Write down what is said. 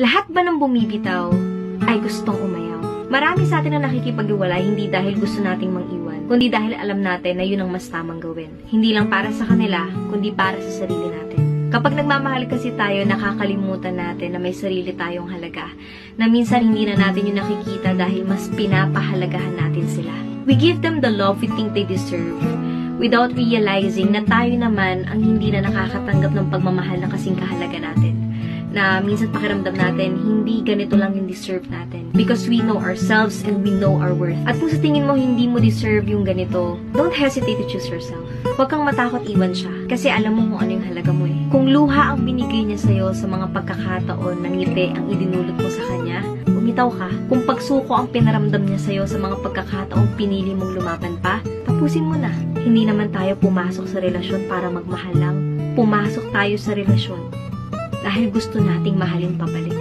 Lahat ba ng bumibitaw ay gustong umayaw? Marami sa atin na nakikipag-iwalay hindi dahil gusto nating mang-iwan, kundi dahil alam natin na yun ang mas tamang gawin. Hindi lang para sa kanila, kundi para sa sarili natin. Kapag nagmamahal kasi tayo, nakakalimutan natin na may sarili tayong halaga, na minsan hindi na natin yung nakikita dahil mas pinapahalagahan natin sila. We give them the love we think they deserve, without realizing na tayo naman ang hindi na nakakatanggap ng pagmamahal na kasing kahalaga natin. Na minsan pakiramdam natin, hindi ganito lang yung deserve natin. Because we know ourselves and we know our worth. At kung sa tingin mo hindi mo deserve yung ganito, don't hesitate to choose yourself. Huwag kang matakot iwan siya. Kasi alam mo kung ano yung halaga mo eh. Kung luha ang binigay niya sa'yo sa mga pagkakataon ng ngiti ang idinulot mo sa kanya, bumitaw ka. Kung pagsuko ang pinaramdam niya sa'yo sa mga pagkakataong pinili mong lumaban pa, tapusin mo na. Hindi naman tayo pumasok sa relasyon para magmahal lang. Pumasok tayo sa relasyon dahil gusto nating mahalin pabalik.